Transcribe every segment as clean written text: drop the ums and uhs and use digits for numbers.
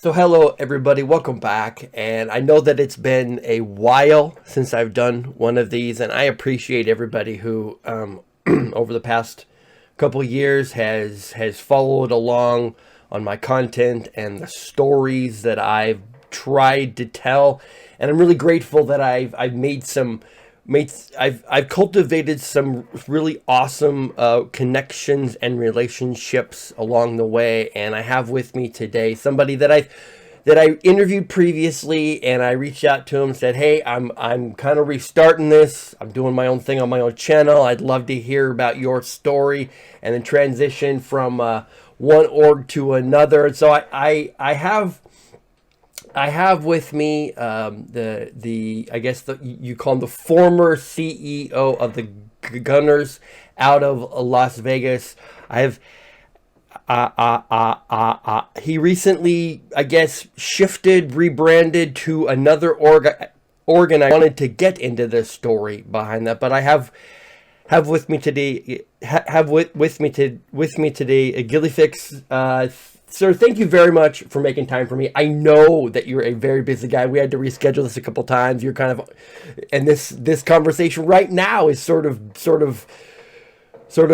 So hello everybody, welcome back. And I know that it's been a while since I've done one of these, and I appreciate everybody who over the past couple years has followed along on my content and the stories that I've tried to tell. And I'm really grateful that I've I've cultivated some really awesome connections and relationships along the way. And I have with me today somebody that I interviewed previously, and I reached out to him and said, "Hey, I'm kind of restarting this. I'm doing my own thing on my own channel. I'd love to hear about your story and then transition from one org to another." And so I have with me the I guess you call him the former CEO of the Gunners out of Las Vegas. I have he recently, I guess, rebranded to another organ. I wanted to get into the story behind that, but I have with me today Gilyphix. Sir, thank you very much for making time for me. I know that you're a very busy guy. We had to reschedule this a couple times. You're kind of, and this conversation right now is sort of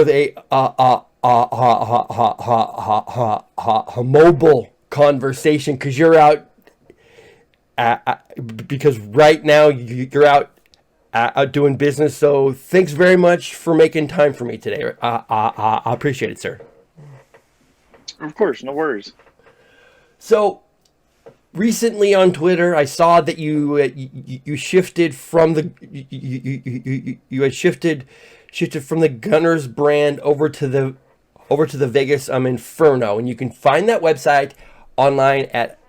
a mobile conversation because you're out. Because right now you're out doing business. So thanks very much for making time for me today. I appreciate it, sir. Of course, no worries. So recently on Twitter, I saw that you shifted from the you had shifted from the Gunners brand over to the Vegas Inferno, and you can find that website online at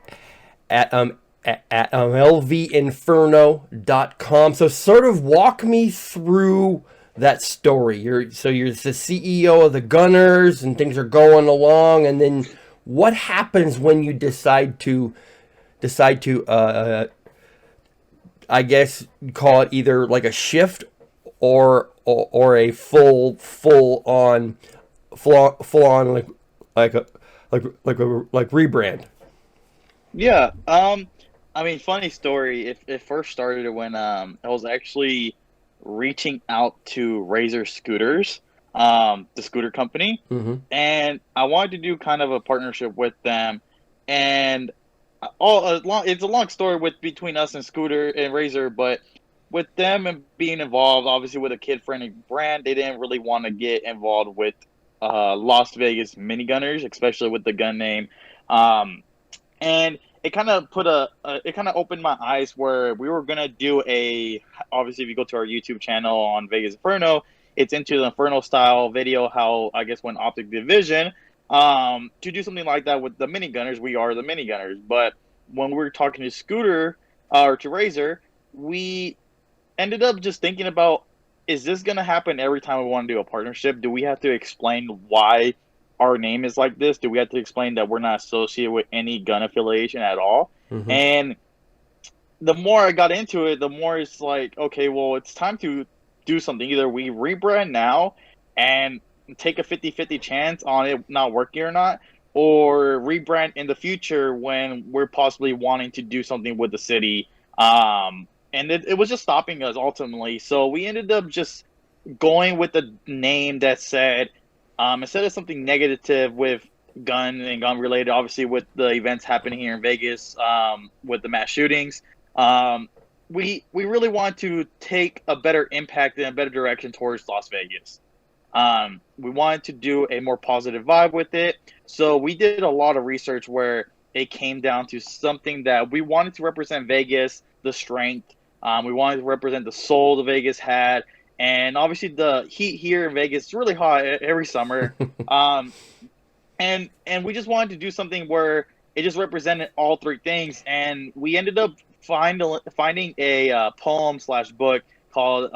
lvinferno.com. So sort of walk me through that story. You're the CEO of the Gunners, and things are going along, and then what happens when you decide to I guess call it either like a shift or a full on like rebrand. Yeah. I mean, funny story. It first started when I was actually reaching out to Razor Scooters, the scooter company, Mm-hmm. and I wanted to do kind of a partnership with them. And it's a long story between us and Scooter and Razor, but with them and being involved, obviously with a kid-friendly brand, they didn't really want to get involved with Las Vegas Minigunners, especially with the gun name. And it kind of it kind of opened my eyes where we were gonna do obviously if you go to our YouTube channel on Vegas Inferno, it's into the Inferno style video, how I guess when Optic Division, to do something like that with the minigunners. We are the minigunners, but when we were talking to Scooter or to Razor, we ended up just thinking about, is this gonna happen every time we want to do a partnership? Do we have to explain why our name is like this? Do we have to explain that we're not associated with any gun affiliation at all? Mm-hmm. And the more I got into it, the more it's like, okay, well, it's time to do something. Either we rebrand now and take a 50-50 chance on it not working or not, or rebrand in the future when we're possibly wanting to do something with the city. And it was just stopping us ultimately. So we ended up just going with the name that said, instead of something negative with gun and gun related, obviously with the events happening here in Vegas, with the mass shootings, we really want to take a better impact and a better direction towards Las Vegas. We wanted to do a more positive vibe with it. So we did a lot of research where it came down to something that we wanted to represent Vegas, the strength. We wanted to represent the soul that Vegas had. And obviously the heat here in Vegas is really hot every summer. And we just wanted to do something where it just represented all three things. And we ended up finding a poem/book called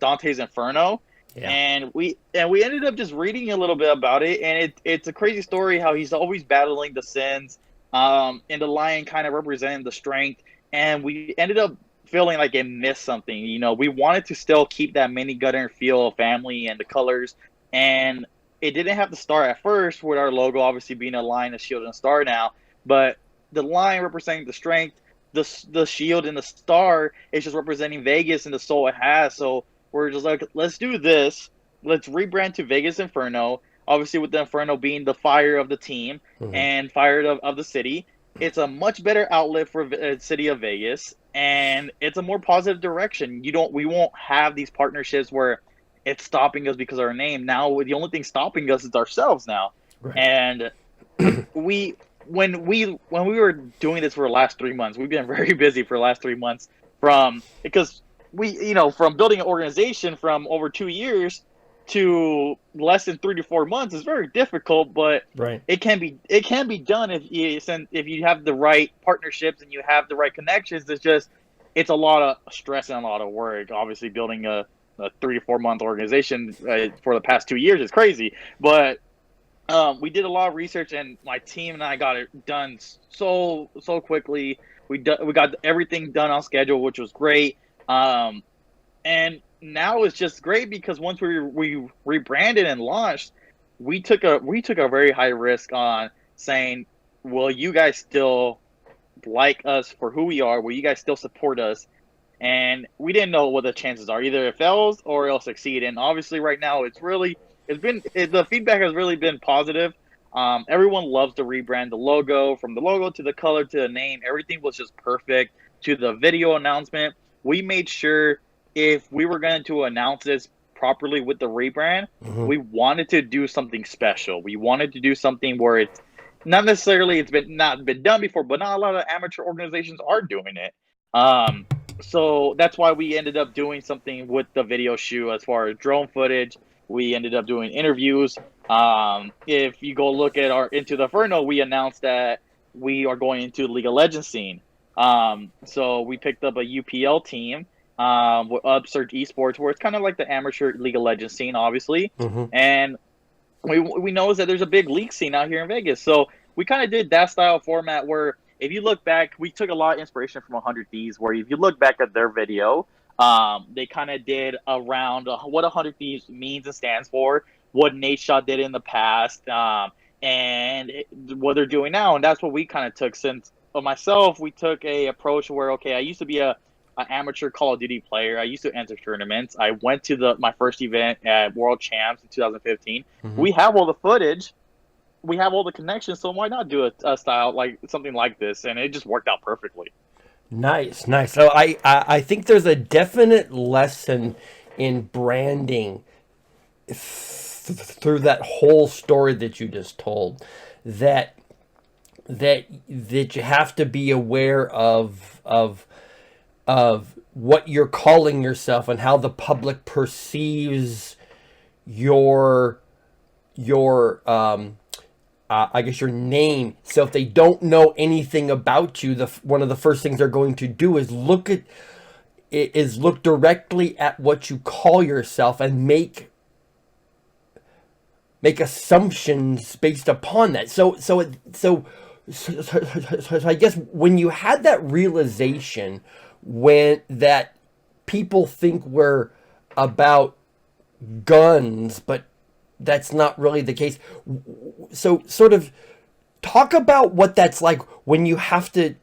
Dante's Inferno. Yeah. And we ended up just reading a little bit about it, and it's a crazy story how he's always battling the sins, and the lion kind of representing the strength. And we ended up feeling like it missed something. You know, we wanted to still keep that minigunner feel of family and the colors, and it didn't have to start at first with our logo obviously being a lion, a shield, and a star now, but the line representing the strength, the shield and the star is just representing Vegas and the soul it has. So we're just like, let's do this. Let's rebrand to Vegas Inferno. Obviously, with the Inferno being the fire of the team and fire of the city, it's a much better outlet for the city of Vegas, and it's a more positive direction. We won't have these partnerships where it's stopping us because of our name. Now, the only thing stopping us is ourselves now. Right. And when we were doing this for the last 3 months, we've been very busy for the last 3 months because from building an organization from over 2 years to less than 3 to 4 months is very difficult, but right. it can be done if you have the right partnerships and you have the right connections. It's a lot of stress and a lot of work. Obviously, building a 3 to 4 month organization for the past 2 years is crazy, but we did a lot of research, and my team and I got it done so quickly. We got everything done on schedule, which was great. And now it's just great because once we rebranded and launched, we took a very high risk on saying, will you guys still like us for who we are? Will you guys still support us? And we didn't know what the chances are. Either it fails or it'll succeed. And obviously right now the feedback has really been positive. Everyone loves the rebrand, the logo, from the logo to the color to the name. Everything was just perfect. To the video announcement, we made sure if we were going to announce this properly with the rebrand, we wanted to do something special. We wanted to do something where it's not necessarily not been done before, but not a lot of amateur organizations are doing it. So that's why we ended up doing something with the video shoot as far as drone footage. We ended up doing interviews. If you go look at our Into the Inferno, we announced that we are going into the League of Legends scene. So we picked up a UPL team with Upsurge Esports, where it's kind of like the amateur League of Legends scene, obviously. And we know that there's a big league scene out here in Vegas. So we kind of did that style format where if you look back, we took a lot of inspiration from 100 Thieves, where if you look back at their video, they kind of did around what 100 Thieves means and stands for, what Nate Shaw did in the past, and what they're doing now. And that's what we kind of took. Since myself, we took a approach where, okay, I used to be an amateur Call of Duty player. I used to enter tournaments. I went to my first event at World Champs in 2015. We have all the footage. We have all the connections, so why not do a style like something like this? And it just worked out perfectly. Nice. So I think there's a definite lesson in branding through that whole story that you just told, that you have to be aware of what you're calling yourself and how the public perceives your I guess your name. So if they don't know anything about you, one of the first things they're going to do is look directly at what you call yourself and make assumptions based upon that. So I guess when you had that realization, when that people think we're about guns, but that's not really the case. So sort of talk about what that's like when you have to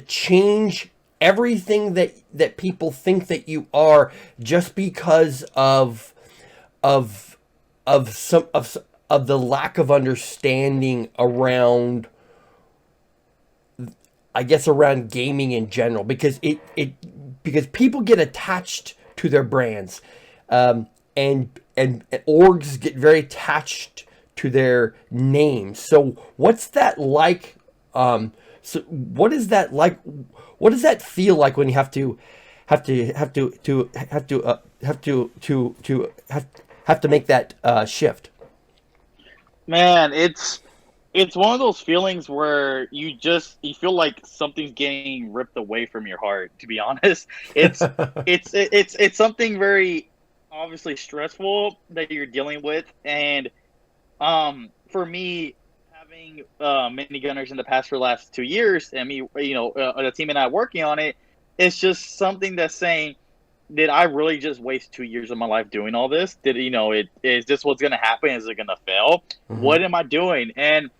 change everything that people think that you are just because of the lack of understanding around, I guess, around gaming in general, because because people get attached to their brands, and orgs get very attached to their names. So what's that like? So what is that like? What does that feel like when you have to make that shift? Man, it's one of those feelings where you feel like something's getting ripped away from your heart, to be honest. It's something very obviously stressful that you're dealing with. And for me, having minigunners in the past for the last 2 years, and me, the team and I working on it, it's just something that's saying, did I really just waste 2 years of my life doing all this? Is this what's going to happen? Is it going to fail? What am I doing? And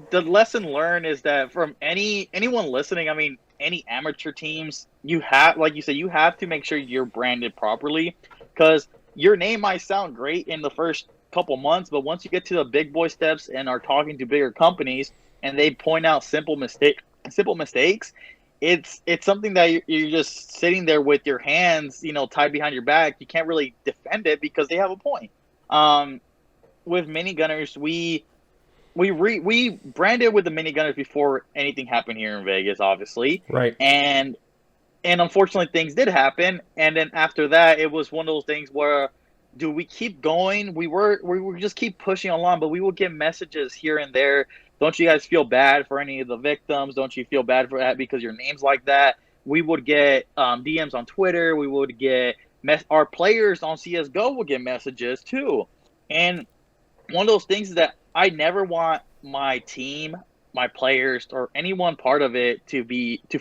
the lesson learned is that from anyone listening, I mean, any amateur teams, you have, like you said, you have to make sure you're branded properly, because your name might sound great in the first couple months, but once you get to the big boy steps and are talking to bigger companies and they point out simple mistakes, it's something that you're just sitting there with your hands, tied behind your back. You can't really defend it because they have a point. Um, with minigunners, we branded with the minigunners before anything happened here in Vegas, obviously, Right. and unfortunately things did happen. And then after that, it was one of those things where, do we keep going? We were just keep pushing along, but we will get messages here and there. Don't you guys feel bad for any of the victims? Don't you feel bad for that because your name's like that? We would get DMs on Twitter. We would get our players on CS:GO would get messages too. And one of those things is that I never want my team, my players, or anyone part of it to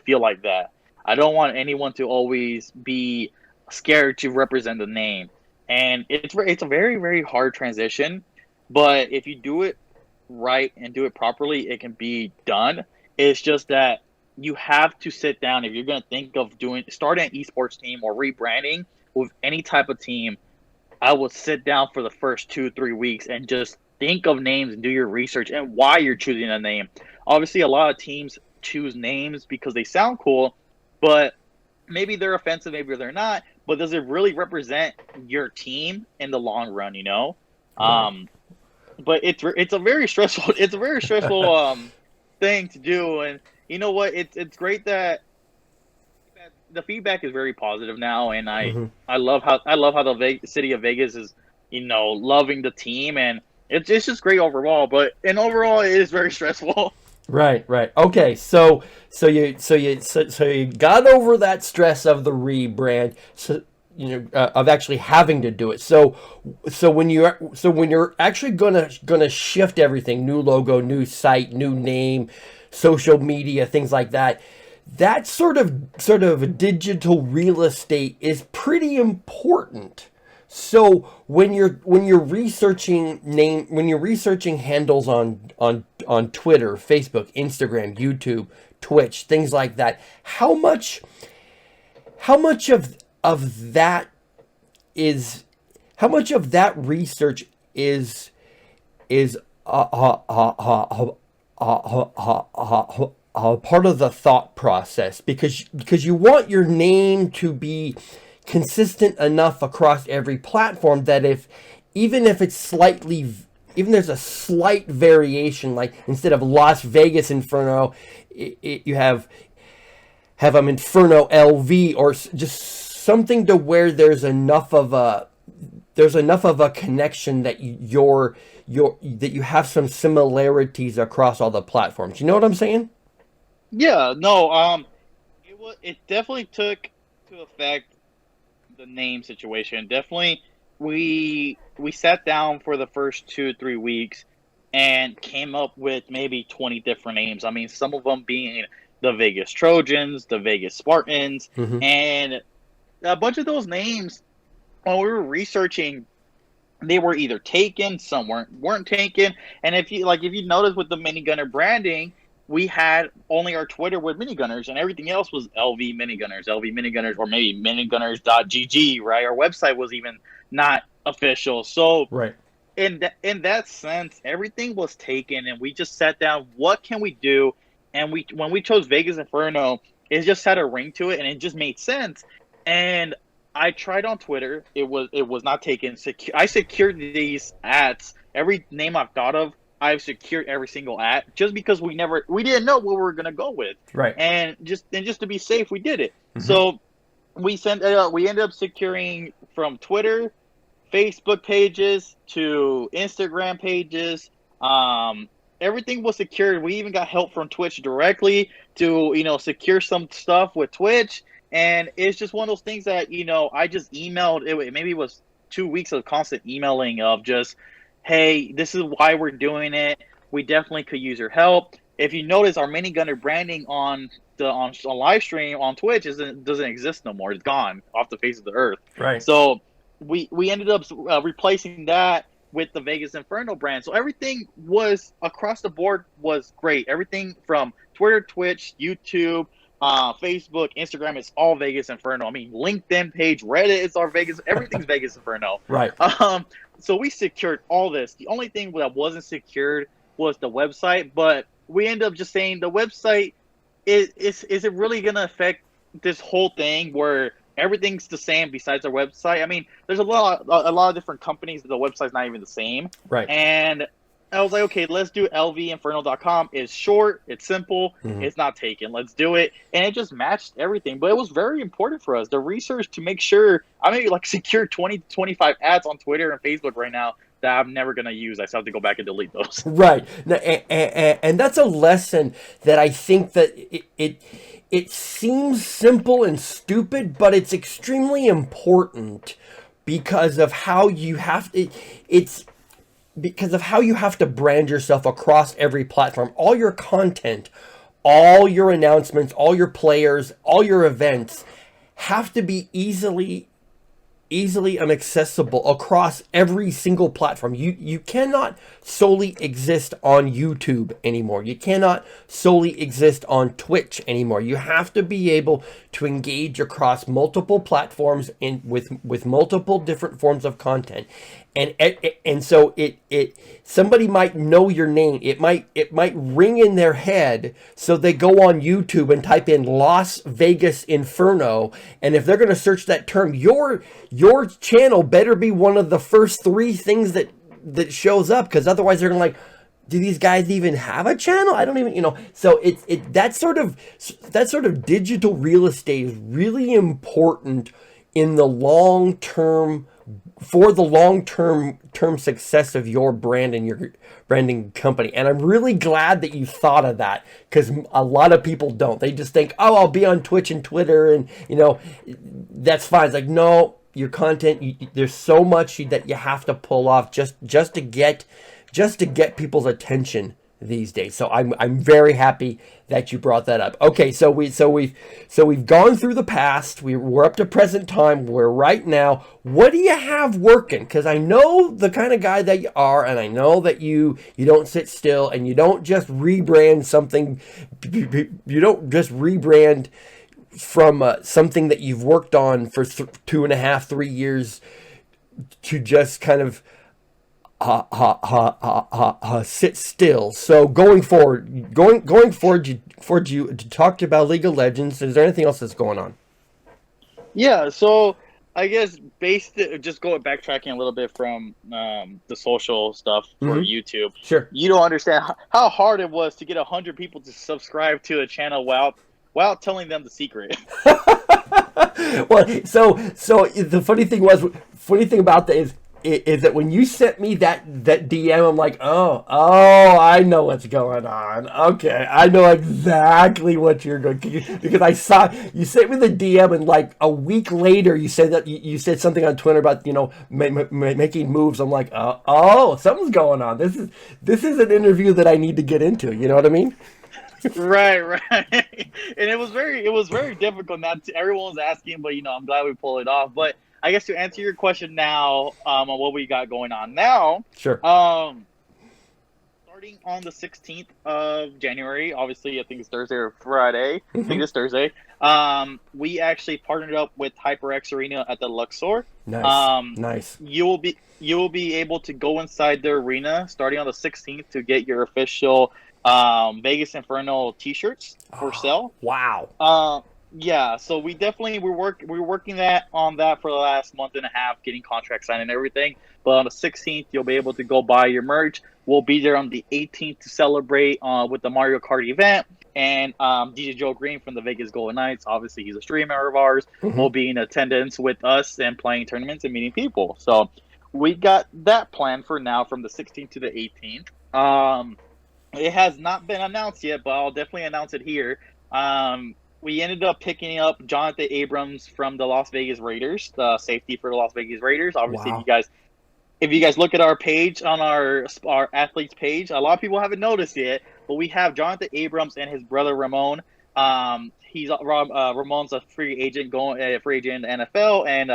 feel like that. I don't want anyone to always be scared to represent the name. And it's a very, very hard transition, but if you do it right and do it properly, it can be done. It's just that you have to sit down if you're going to think of starting an esports team or rebranding with any type of team. I would sit down for the first 2-3 weeks and just think of names and do your research and why you're choosing a name. Obviously, a lot of teams choose names because they sound cool, but maybe they're offensive, maybe they're not. But does it really represent your team in the long run? Right. But it's a very stressful thing to do. And you know what? It's great that the feedback is very positive now, and Hmm. I love how the city of Vegas is loving the team, and it's just great overall. But overall, it is very stressful. Right, right. Okay, so you got over that stress of the rebrand, so of actually having to do it. So when you're actually gonna shift everything, new logo, new site, new name, social media, things like that. That sort of digital real estate is pretty important. So when you're researching handles on Twitter, Facebook, Instagram, YouTube, Twitch, things like that, how much of that is how much of that research is part of the thought process, because you want your name to be consistent enough across every platform that even if it's slightly, even there's a slight variation, like instead of Las Vegas Inferno, you have Inferno LV, or just something to where there's enough of a connection that you have some similarities across all the platforms. You know what I'm saying? Yeah, no, it definitely took to affect the name situation. Definitely, we sat down for the first 2-3 weeks and came up with maybe 20 different names. I mean, some of them being the Vegas Trojans, the Vegas Spartans, Mm-hmm. and a bunch of those names when we were researching, they were either taken, some weren't taken. And if you notice with the minigunner branding, we had only our Twitter with minigunners, and everything else was LV minigunners, or maybe minigunners.gg, right? Our website was even not official. So Right. in that sense, everything was taken, and we just sat down. What can we do? And when we chose Vegas Inferno, it just had a ring to it, and it just made sense. And I tried on Twitter. It was not taken. I secured these ads. Every name I've thought of, I've secured every single ad, just because we didn't know what we were gonna go with, Right. and just to be safe, we did it. Mm-hmm. So we ended up securing from Twitter, Facebook pages to Instagram pages. Everything was secured. We even got help from Twitch directly to secure some stuff with Twitch. And it's just one of those things that I just emailed. Maybe it was 2 weeks of constant emailing of just, hey, this is why we're doing it. We definitely could use your help. If you notice, our minigunner branding on live stream on Twitch doesn't exist no more. It's gone off the face of the earth. Right. So we ended up replacing that, with the Vegas Inferno brand. So everything was across the board was great. Everything from Twitter, Twitch, YouTube, Facebook, Instagram, it's all Vegas Inferno. I mean, LinkedIn page, Reddit, it's our Vegas. Everything's Vegas Inferno. Right. So we secured all this. The only thing that wasn't secured was the website, but we ended up just saying the website is it really gonna affect this whole thing where everything's the same besides our website? I mean, there's a lot of different companies that the website's not even the same. Right. And I was like, okay, let's do lvinferno.com. It's short, it's simple, it's not taken. Let's do it. And it just matched everything. But it was very important for us, the research, to make sure I maybe like secure 20 to 25 ads on Twitter and Facebook right now that I'm never going to use. I still have to go back and delete those. Right. And that's a lesson that I think that it seems simple and stupid, but it's extremely important because of how you have to brand yourself across every platform. All your content, all your announcements, all your players, all your events have to be easily inaccessible across every single platform. You cannot solely exist on YouTube anymore. You cannot solely exist on Twitch anymore. You have to be able to engage across multiple platforms with multiple different forms of content. And so somebody might know your name. It might ring in their head, so they go on YouTube and type in Las Vegas Inferno, and if they're going to search that term, your channel better be one of the first 3 things that shows up, because otherwise they're going to like, do these guys even have a channel? I don't even, so that sort of digital real estate is really important in the long term, for the long-term success of your brand and your branding company. And I'm really glad that you thought of that, because a lot of people don't. They just think, oh, I'll be on Twitch and Twitter and, that's fine. It's like, no, your content, there's so much that you have to pull off just to get people's attention these days. So I'm very happy that you brought that up. Okay, so we've gone through the past. We're up to present time. We're right now. What do you have working? Because I know the kind of guy that you are, and I know that you don't sit still, and you don't just rebrand something. You don't just rebrand from something that you've worked on for 2.5, 3 years to just kind of sit still. So going forward, you talked about League of Legends. Is there anything else that's going on? Yeah, so I guess just going backtracking a little bit from the social stuff for YouTube. Sure. You don't understand how hard it was to get 100 people to subscribe to a channel without telling them the secret. Well, so the funny thing about that is that when you sent me that DM, I'm like, oh, I know what's going on. Okay, I know exactly what you're going to, because I saw you sent me the DM, and like a week later you said that you said something on Twitter about making moves. I'm like, oh, something's going on. This is an interview that I need to get into. You know what I mean? Right. And it was very difficult. Not everyone was asking, but I'm glad we pulled it off. But I guess to answer your question now, on what we got going on now. Sure. Starting on the 16th of January, obviously I think it's Thursday or Friday. I think it's Thursday. We actually partnered up with HyperX Arena at the Luxor. Nice. Nice. You will be able to go inside the arena starting on the 16th to get your official Vegas Inferno t-shirts for sale. Wow. Yeah, so we're working on that for the last month and a half, getting contracts signed and everything. But on the 16th, you'll be able to go buy your merch. We'll be there on the 18th to celebrate with the Mario Kart event. And DJ Joe Green from the Vegas Golden Knights, obviously he's a streamer of ours, will be in attendance with us and playing tournaments and meeting people. So we got that planned for now from the 16th to the 18th. It has not been announced yet, but I'll definitely announce it here. We ended up picking up Jonathan Abrams from the Las Vegas Raiders, the safety for the Las Vegas Raiders. Obviously, wow. if you guys look at our page on our athletes page, a lot of people haven't noticed yet, but we have Jonathan Abrams and his brother Ramon. Ramon's a free agent free agent in the NFL, and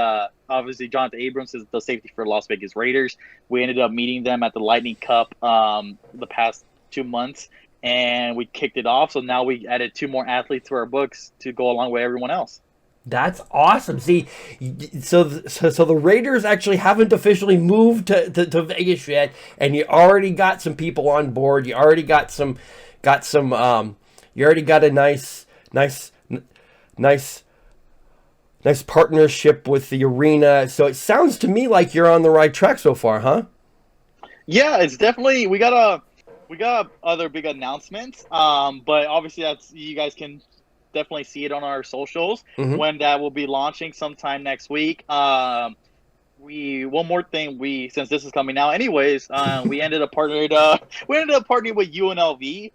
obviously Jonathan Abrams is the safety for Las Vegas Raiders. We ended up meeting them at the Lightning Cup the past 2 months, and we kicked it off. So now we added 2 more athletes to our books to go along with everyone else. That's awesome. See, so the Raiders actually haven't officially moved to Vegas yet, and you already got some people on board. You already got some you already got a nice partnership with the arena. So it sounds to me like you're on the right track so far, huh? Yeah, it's definitely we got other big announcements. But obviously you guys can definitely see it on our socials when that will be launching sometime next week. One more thing, since this is coming out anyways, we ended up partnering with UNLV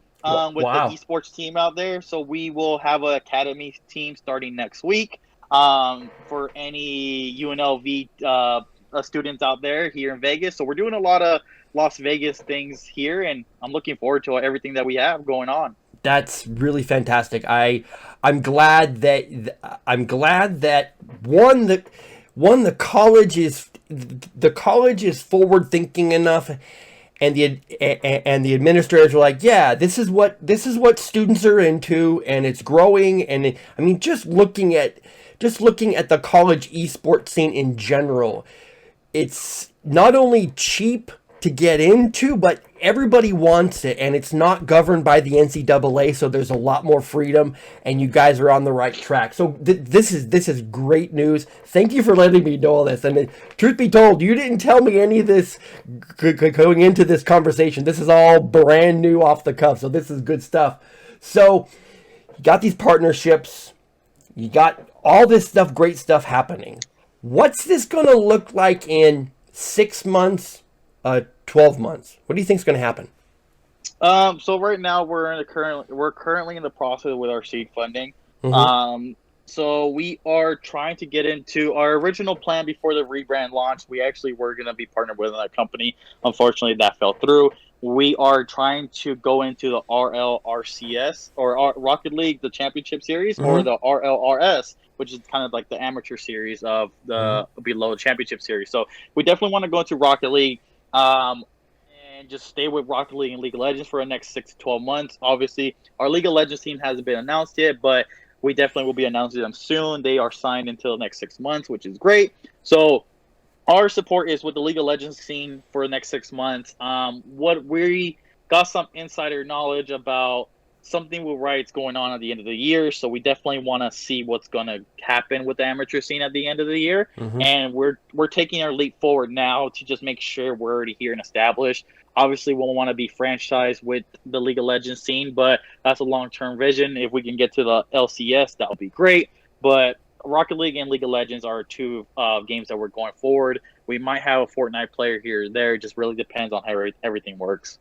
with the esports team out there. So we will have an academy team starting next week for any UNLV students out there here in Vegas. So we're doing a lot of Las Vegas things here, and I'm looking forward to everything that we have going on. That's really fantastic. I'm glad that the college is forward thinking enough, and the administrators are like, yeah, this is what students are into, and it's growing. And I mean, just looking at the college esports scene in general, it's not only cheap to get into, but everybody wants it, and it's not governed by the NCAA, so there's a lot more freedom, and you guys are on the right track. So this is great news. Thank you for letting me know all this. And truth be told, you didn't tell me any of this going into this conversation. This is all brand new off the cuff, so this is good stuff. So you got these partnerships, you got all this stuff, great stuff happening. What's this going to look like in 6 months? 12 months. What do you think is going to happen? So right now we're currently in the process with our seed funding. So we are trying to get into our original plan before the rebrand launch. We actually were going to be partnered with another company. Unfortunately, that fell through. We are trying to go into the RLRCS or Rocket League, the Championship Series, or the RLRS, which is kind of like the amateur series of the below Championship Series. So we definitely want to go into Rocket League. And just stay with Rocket League and League of Legends for the next 6 to 12 months. Obviously, our League of Legends team hasn't been announced yet, but we definitely will be announcing them soon. They are signed until the next 6 months, which is great. So our support is with the League of Legends scene for the next 6 months. What we got some insider knowledge about something with rights going on at the end of the year, so we definitely want to see what's going to happen with the amateur scene at the end of the year. And we're taking our leap forward now to just make sure we're already here and established. Obviously, we'll want to be franchised with the League of Legends scene, but that's a long-term vision. If we can get to the LCS, that would be great. But Rocket League and League of Legends are two games that we're going forward. We might have a Fortnite player here or there. It just really depends on how everything works.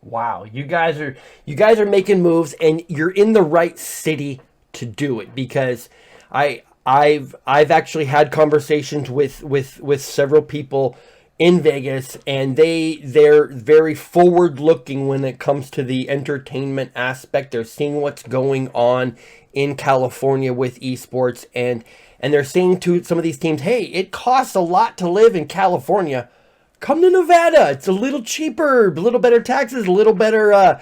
Wow, you guys are making moves, and you're in the right city to do it, because I've actually had conversations with several people in Vegas, and they're very forward looking when it comes to the entertainment aspect. They're seeing what's going on in California with esports, and they're saying to some of these teams, hey, it costs a lot to live in California. Come to Nevada. It's a little cheaper, a little better taxes, a little better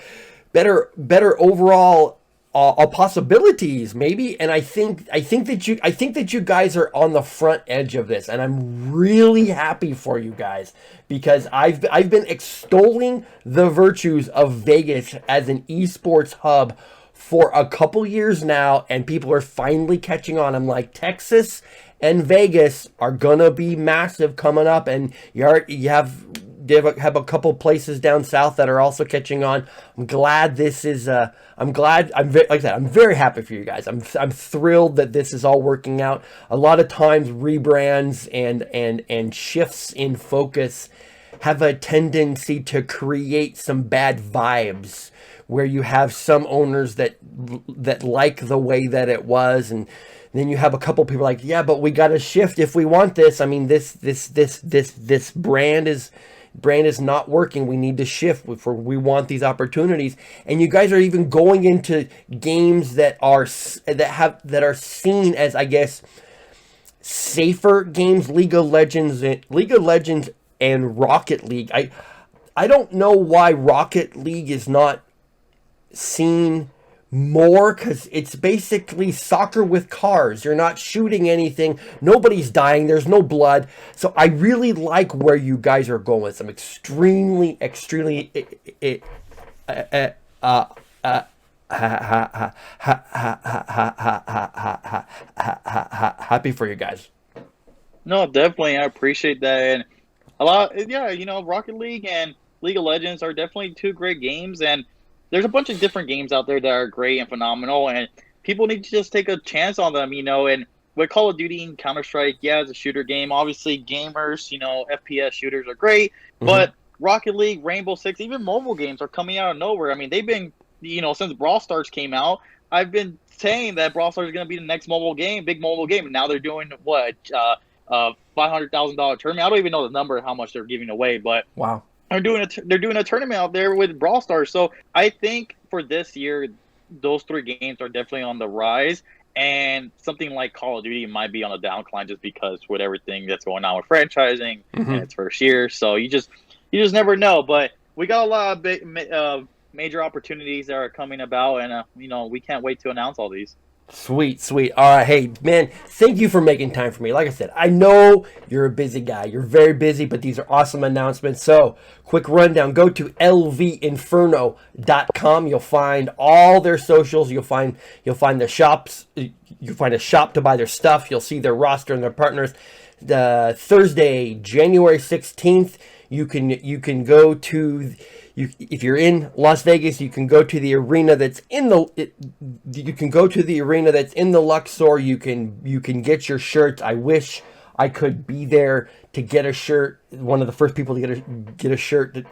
overall possibilities, maybe. And I think that you guys are on the front edge of this, and I'm really happy for you guys, because I've been extolling the virtues of Vegas as an esports hub for a couple years now, and people are finally catching on. I'm like, Texas and Vegas are gonna be massive coming up, and you have a couple places down south that are also catching on. I'm glad this is. I'm very happy for you guys. I'm thrilled that this is all working out. A lot of times, rebrands and shifts in focus have a tendency to create some bad vibes, where you have some owners that like the way that it was, and then you have a couple people like, yeah, but we got to shift if we want this. I mean, this brand is brand is not working. We need to shift. We want these opportunities. And you guys are even going into games that are seen as, I guess, safer games. League of Legends and Rocket League. I don't know why Rocket League is not seen more, because it's basically soccer with cars. You're not shooting anything. Nobody's dying. There's no blood. So I really like where you guys are going with some extremely happy for you guys. No, definitely. I appreciate that. And a lot, yeah, you know, Rocket League and League of Legends are definitely two great games. And there's a bunch of different games out there that are great and phenomenal. And people need to just take a chance on them, you know. And with Call of Duty and Counter-Strike, yeah, it's a shooter game. Obviously, gamers, you know, FPS shooters are great. Mm-hmm. But Rocket League, Rainbow Six, even mobile games are coming out of nowhere. I mean, they've been, you know, since Brawl Stars came out, I've been saying that Brawl Stars is going to be the next mobile game, big mobile game. And now they're doing what, $500,000 tournament. I don't even know the number of how much they're giving away, but wow, they're doing a tournament out there with Brawl Stars. So I think for this year, those three games are definitely on the rise, and something like Call of Duty might be on the downcline just because with everything that's going on with franchising in its first year. So you just never know. But we got a lot of big, major opportunities that are coming about, and you know, we can't wait to announce all these. Sweet. All right. Hey, man, thank you for making time for me. Like I said, I know you're a busy guy. You're very busy, but these are awesome announcements. So, quick rundown. Go to lvinferno.com. You'll find all their socials. You'll find the shops. You'll find a shop to buy their stuff. You'll see their roster and their partners. Thursday, January 16th, you can go to... if you're in Las Vegas, you can go to the arena that's in the Luxor. You can get your shirts. I wish I could be there to get a shirt. One of the first people to get a shirt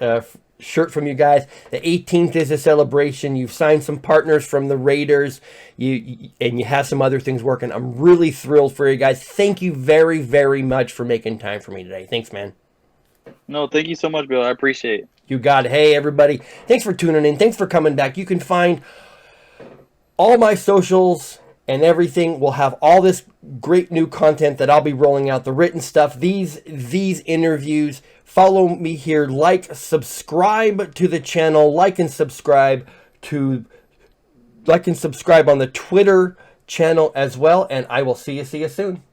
from you guys. The 18th is a celebration. You've signed some partners from the Raiders. You have some other things working. I'm really thrilled for you guys. Thank you very, very much for making time for me today. Thanks, man. No, thank you so much, Bill. I appreciate it. You got it. Hey, everybody. Thanks for tuning in. Thanks for coming back. You can find all my socials and everything. We'll have all this great new content that I'll be rolling out, the written stuff, these interviews. Follow me here. Subscribe to the channel. Like and subscribe on the Twitter channel as well. And I will see you soon.